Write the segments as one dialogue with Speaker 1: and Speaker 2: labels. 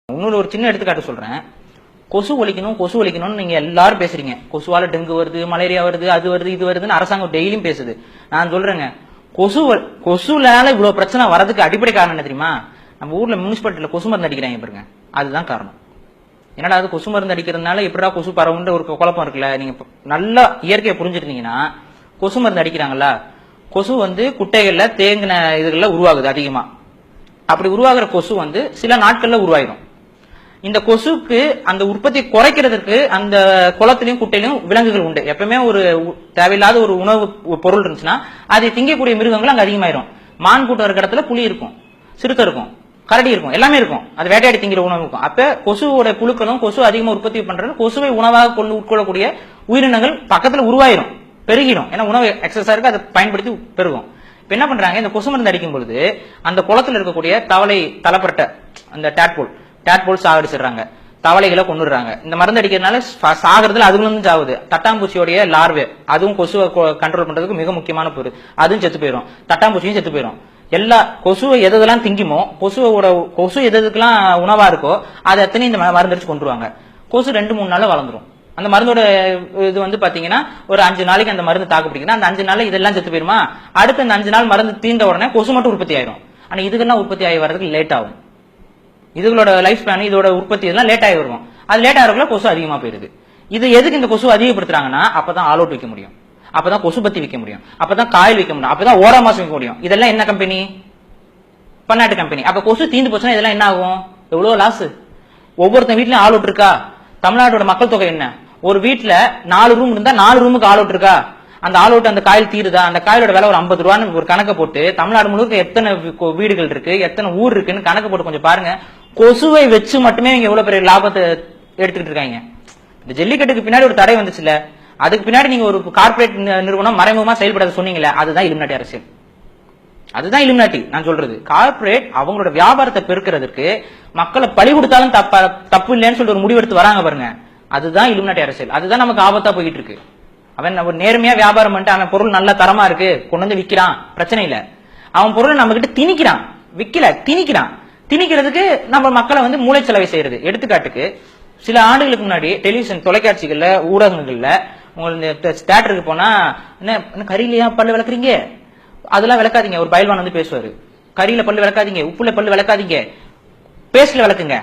Speaker 1: இன்னொரு ஒரு சின்ன எடுத்துக்காட்டு சொல்றேன். கொசு ஒழிக்கணும்னு நீங்க எல்லாரும் பேசுறீங்க. கொசுவால டெங்கு வருது, மலேரியா வருது, அது வருது, இது வருதுன்னு அரசாங்கம் டெய்லியும் பேசுது. நான் சொல்றேங்க, கொசுனால இவ்வளவு பிரச்சனை வரதுக்கு அடிப்படை காரணம் என்ன தெரியுமா? நம்ம ஊர்ல முனிசிபாலிட்டியில கொசு மருந்து அடிக்கிறாங்க பாருங்க, அதுதான் காரணம். என்னடா அது கொசு மருந்து அடிக்கிறதுனால எப்படா கொசு பரவுன்ற ஒரு குழப்பம் இருக்குல்ல. நீங்க நல்லா இயற்கையை புரிஞ்சுட்டீங்கன்னா, கொசு மருந்து அடிக்கிறாங்களா, கொசு குட்டைகள்ல தேங்கின இதுகள்ல உருவாகுது அதிகமா. அப்படி உருவாகிற கொசு சில நாட்கள்ல உருவாயிடும். இந்த கொசுக்கு அந்த உற்பத்தியை குறைக்கிறதுக்கு அந்த குளத்திலையும் குட்டையிலும் விலங்குகள் உண்டு. எப்பவுமே ஒரு தேவையில்லாத ஒரு உணவு பொருள் இருந்துச்சுன்னா அதை திங்கக்கூடிய மிருகங்கள் அங்க அதிகமாயிரும். மான் கூட்டம் இருக்கிற இடத்துல புலி இருக்கும், சிறுத்தை இருக்கும், கரடி இருக்கும், எல்லாமே இருக்கும். அது வேட்டையாடி திங்கிற உணவு இருக்கும். அப்ப கொசுவோட புழுக்களும் கொசு அதிகமா உற்பத்தி பண்றது கொசுவை உணவாக கொண்டு உட்கொள்ளக்கூடிய உயிரினங்கள் பக்கத்துல உருவாயிரும், பெருகிடும். ஏன்னா உணவு எக்ஸஸா இருக்கு, அதை பயன்படுத்தி பெருகும். இப்ப என்ன பண்றாங்க, இந்த கொசு மருந்து அடிக்கும் பொழுது அந்த குளத்துல இருக்கக்கூடிய தவளை தலைப்பட்ட அந்த டேட்போல் சாகடிச்சிடுறாங்க, தவளைகளை கொண்டுடுறாங்க. இந்த மருந்து அடிக்கிறதுனால சாகிறதுல அதுவும் சாகுது. தட்டாம்பூச்சியோடைய லார்வே, அதுவும் கொசுவை கண்ட்ரோல் பண்றதுக்கு மிக முக்கியமான பொருள், அதுவும் செத்து போயிடும். தட்டாம்பூச்சியும் செத்து போயிடும். எல்லா கொசுவை எதெல்லாம் திங்குமோ, கொசு எதுக்கெல்லாம் உணவா இருக்கோ அது எத்தனையும் இந்த மருந்து அடிச்சு கொண்டுருவாங்க. கொசு 2-3 நாள்ல வளர்ந்துரும். அந்த மருந்தோட இது பாத்தீங்கன்னா ஒரு 5 நாளைக்கு அந்த மருந்து தாக்கு பிடிக்குன்னா அந்த 5 நாள்ல இதெல்லாம் செத்து போயிருமா? அடுத்த அந்த 5 நாள் மருந்து தீர்ந்த உடனே கொசு மட்டும் உற்பத்தி ஆயிரும். ஆனா இதுக்கெல்லாம் உற்பத்தி ஆகி வர்றதுக்கு லேட் ஆகும். இதுகளோட லைஃப் ஸ்பேன், இதோட உற்பத்தி இதெல்லாம் லேட் ஆகி வரும். அது லேட் ஆகிறதுக்குள்ள கொசு அதிகமா போயிருது. இது எதுக்கு இந்த கொசு அதிகப்படுத்துறாங்கன்னா, அப்பதான் ஆல் அவுட் வைக்க முடியும், அப்பதான் கொசு பத்தி வைக்க முடியும், அப்பதான் காயில் வைக்க முடியும், அப்பதான் ஓராமாசம் வைக்க முடியும். இதெல்லாம் என்ன கம்பெனி? பன்னாட்டு கம்பெனி. அப்ப கொசு தீந்து போச்சுன்னா இதெல்லாம் என்ன ஆகும்? எவ்வளவு லாஸ். ஒவ்வொருத்தன் வீட்லயும் ஆல் அவுட் இருக்கா? தமிழ்நாட்டோட மக்கள் தொகை என்ன? ஒரு வீட்டுல 4 ரூம் இருந்தா 4 ரூமுக்கு ஆல் அவுட் இருக்கா? அந்த ஆல் அவுட் அந்த காயில் தீருதா? அந்த காயிலோட விலை ஒரு 50 ரூபான்னு ஒரு கணக்கை போட்டு தமிழ்நாடு முழுக்க எத்தனை வீடுகள் இருக்கு, எத்தனை ஊர் இருக்குன்னு கணக்கு போட்டு கொஞ்சம் பாருங்க. கொசுவை வச்சு மட்டுமே இங்க எவ்வளவு பெரிய லாபத்தை எடுத்துக்கிட்டு இருக்காங்க. இந்த ஜல்லிக்கட்டுக்கு பின்னாடி ஒரு தடை வந்துச்சுல, அதுக்கு பின்னாடி நீங்க ஒரு கார்பரேட் நிறுவனம் மறைமுகமா செயல்படாத சொன்னீங்களே, அதுதான் இலுமினாட்டி அரசியல். அதுதான் இலுமினாட்டி. நான் சொல்றது, கார்பரேட் அவங்களோட வியாபாரத்தை பெருக்கிறதுக்கு மக்களை பழி கொடுத்தாலும் தப்பு இல்லைன்னு சொல்லிட்டு ஒரு முடிவெடுத்து வராங்க பாருங்க, அதுதான் இலுமினாட்டி அரசியல். அதுதான் நமக்கு ஆபத்தா போயிட்டு இருக்கு. அவன் நேர்மையா வியாபாரம் பண்ணிட்டு அவன் பொருள் நல்ல தரமா இருக்கு கொண்டு விக்கிறான், பிரச்சனை இல்ல. அவன் பொருளை நம்ம கிட்ட திணிக்கிறான், விக்கல திணிக்கிறான். திணிக்கிறதுக்கு நம்ம மக்களை மூளைச்சலவை செய்யறது. எடுத்துக்காட்டுக்கு சில ஆண்டுகளுக்கு முன்னாடி டெலிவிஷன் தொலைக்காட்சிகள்ல ஊடகங்கள்ல உங்களுக்கு தியேட்டருக்கு போனா என்ன கறியிலையா பல்லு விளக்குறீங்க, அதெல்லாம் விளக்காதீங்க. ஒரு பயில்வான் பேசுவாரு, கறியில பல்லு விளக்காதீங்க, உப்புல பல்லு விளக்காதீங்க, பேஸ்ட்ல விளக்குங்க.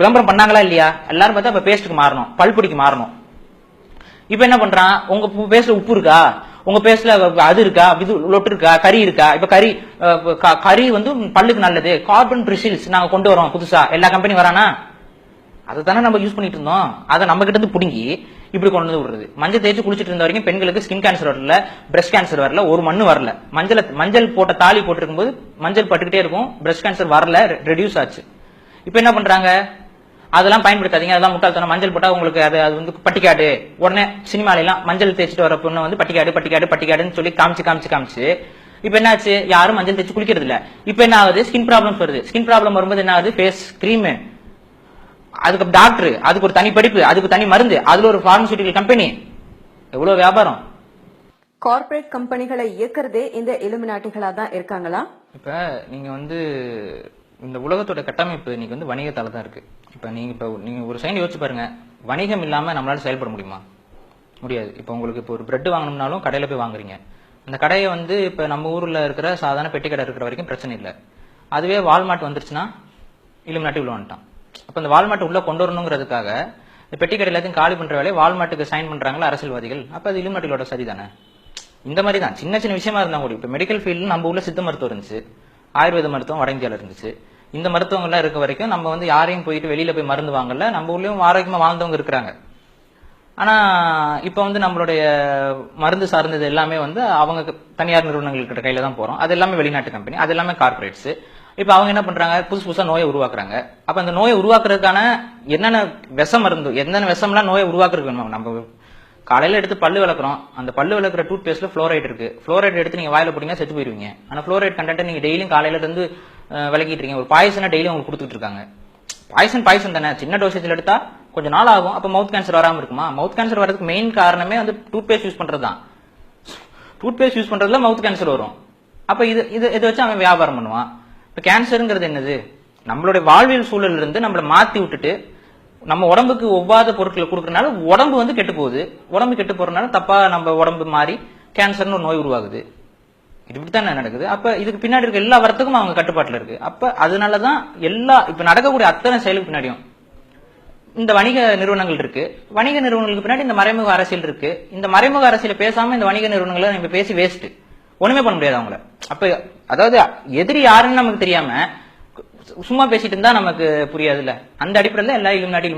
Speaker 1: விளம்பரம் பண்ணாங்களா இல்லையா? எல்லாரும் பார்த்தா இப்ப பேஸ்டுக்கு மாறணும், பல்பொடிக்கு மாறணும். இப்ப என்ன பண்றான், உங்க பேஸ்ட்ல உப்பு இருக்கா, உங்க பேஸ்ட்ல அது இருக்கா, இது லொட்டு இருக்கா, கறி இருக்கா? இப்ப கறி பல்லுக்கு நல்லது, கார்பன் பிரிசில்ஸ் நாங்க கொண்டு வரோம் புதுசா, எல்லா கம்பெனி வரானா? அதை தானே நம்ம யூஸ் பண்ணிட்டு இருந்தோம். அதை நம்ம கிட்ட இருந்து புடுங்கி இப்படி கொண்டு விடுறது. மஞ்சள் தேய்ச்சி குளிச்சிட்டு இருந்த வரைக்கும் பெண்களுக்கு ஸ்கின் கேன்சர் வரல, பிரஸ்ட் கேன்சர் வரல, ஒரு மண்ணு வரல. மஞ்சள் போட்ட தாலி போட்டிருக்கும் போது மஞ்சள் பட்டுக்கிட்டே இருக்கும், பிரஸ்ட் கேன்சர் வரல, ரெடியூஸ் ஆச்சு. இப்ப என்ன பண்றாங்க, அதெல்லாம் பயன்படுத்தாதீங்க, அதெல்லாம் முட்டாள்தனம். மஞ்சள் போட்டா உங்களுக்கு அது பட்டிக்காடு. உடனே சினிமால எல்லாம் மஞ்சள் தேய்ச்சிட்டு வர பொண்ணு பட்டிக்காடுன்னு சொல்லி காமிச்சு இப்ப என்ன ஆச்சு, யாரும் மஞ்சள் தேய்ச்சி குளிக்கிறது இல்ல. இப்ப என்ன ஆகுது, ஸ்கின் ப்ராப்ளம் வருது. ஸ்கின் ப்ராப்ளம் வரும்போது என்ன ஆகுது, ஃபேஸ் கிரீம், அதுக்கு டாக்டர், அதுக்கு ஒரு தனி படிப்பு, அதுக்கு தனி மருந்து, அதுல ஒரு பார்மசூட்டிக்கல் கம்பெனி, எவ்வளவு வியாபாரம்.
Speaker 2: கார்ப்பரேட் கம்பெனிகளை இயக்குறதே இந்த இலுமினாட்டிகளா தான் இருக்காங்களா?
Speaker 1: இப்ப நீங்க இந்த உலகத்தோட கட்டமைப்பு இன்னைக்கு வணிகத்தால தான் இருக்கு. இப்ப நீங்க ஒரு சைன் யோசிச்சு பாருங்க, வணிகம் இல்லாம நம்மளால செயல்பட முடியுமா? முடியாது. இப்ப உங்களுக்கு இப்போ ஒரு பிரெட் வாங்கணும்னாலும் கடையில போய் வாங்குறீங்க. அந்த கடையை இப்ப நம்ம ஊர்ல இருக்கிற சாதாரண பெட்டி கடை இருக்கிற வரைக்கும் பிரச்சனை இல்லை. அதுவே வால்மார்ட் வந்துருச்சுன்னா இலுமினாட்டி உள்ள வந்துட்டான். அப்ப இந்த வால்மார்ட் உள்ள கொண்டு வரணுங்கிறதுக்காக பெட்டி கடை எல்லாத்தையும் காலி பண்ற வேலையை வால்மார்ட்டுக்கு சைன் பண்றாங்களா அரசியல்வாதிகள், அப்ப அது இலுமினாட்டிகளோட சரிதானே? இந்த மாதிரி தான் சின்ன சின்ன விஷயமா இருந்தா கூட. இப்ப மெடிக்கல் ஃபீல்டு நம்ம ஊர்ல சித்த மருத்துவம் இருந்துச்சு, ஆயுர்வேத மருத்துவம் வட இந்தியால இருந்துச்சு. இந்த மருத்துவங்கள்லாம் இருக்க வரைக்கும் நம்ம யாரையும் போயிட்டு வெளியில போய் மருந்து வாங்கல, நம்ம ஊர்லயும் ஆரோக்கியமா வாழ்ந்தவங்க இருக்கிறாங்க. ஆனா இப்ப நம்மளுடைய மருந்து சார்ந்தது எல்லாமே அவங்க தனியார் நிறுவனங்கள் கையில தான் போறோம். அது எல்லாமே வெளிநாட்டு கம்பெனி, அது எல்லாமே கார்பரேட்ஸ். இப்ப அவங்க என்ன பண்றாங்க, புதுசா நோயை உருவாக்குறாங்க. அப்ப அந்த நோயை உருவாக்குறதுக்கான என்னென்ன விஷம் மருந்து, என்னென்ன விஷம்லாம் நோயை உருவாக்குறதுக்கு வேணும். நம்ம காலையில எடுத்து பல்லு விளக்குறோம், அந்த பல்லு விளக்குற டூத் பேஸ்ட்ல ஃப்ளோரைட் இருக்கு. ஃப்ளோரைட் எடுத்து நீங்க வாயில போட்டீங்கன்னா செத்து போயிருவீங்க. ஆனா ஃப்ளோரைட் கண்டென்ட் நீங்க டெய்லியும் காலையில இருந்து விளக்கிட்டு இருக்கீங்க. ஒரு பாய்சனை டெய்லியும் உங்களுக்கு கொடுத்துட்டு இருக்காங்க. பாய்சன் தானே, சின்ன டோசேஜ்ல எடுத்தா கொஞ்சம் நாள் ஆகும். அப்ப மவுத் கேன்சர் வராம இருக்குமா? மவுத் கேன்சர் வரதுக்கு மெயின் காரணமே டூத் பேஸ்ட் யூஸ் பண்றதுதான். டூத் பேஸ்ட் யூஸ் பண்றதுல மவுத் கேன்சர் வரும். அப்ப இதை வச்சு அவன் வியாபாரம் பண்ணுவான். இப்ப கேன்சருங்கிறது என்னது? நம்மளுடைய வாழ்வியல் சூழல்ல இருந்து நம்மளை மாத்தி விட்டுட்டு நம்ம உடம்புக்கு ஒவ்வாத பொருட்களை கொடுக்கறனால உடம்பு வந்து கெட்டு போகுது. உடம்பு கெட்டு போறதுனால தப்பா நம்ம உடம்பு மாறி கேன்சர்னு ஒரு நோய் உருவாகுது. இது இப்படித்தானே நடக்குது. அப்ப இதுக்கு பின்னாடி இருக்க எல்லா வரத்துக்கும் அவங்க கட்டுப்பாட்டுல இருக்கு. அப்ப அதனாலதான் இப்ப நடக்கக்கூடிய அத்தனை செயலுக்கு பின்னாடியும் இந்த வணிக நிறுவனங்கள் இருக்கு. வணிக நிறுவனங்களுக்கு பின்னாடி இந்த மறைமுக அரசியல் இருக்கு. இந்த மறைமுக அரசியல பேசாம இந்த வணிக நிறுவனங்களை நம்ம பேசி வேஸ்ட், ஒண்ணுமே பண்ண முடியாது அவங்கள. அப்ப அதாவது எதிரி யாருன்னு நமக்கு தெரியாம சும்மா பேசிட்டு இருந்தா நமக்கு புரியாதுல்ல. அந்த அடிப்படையில எல்லா இலுமினாட்டி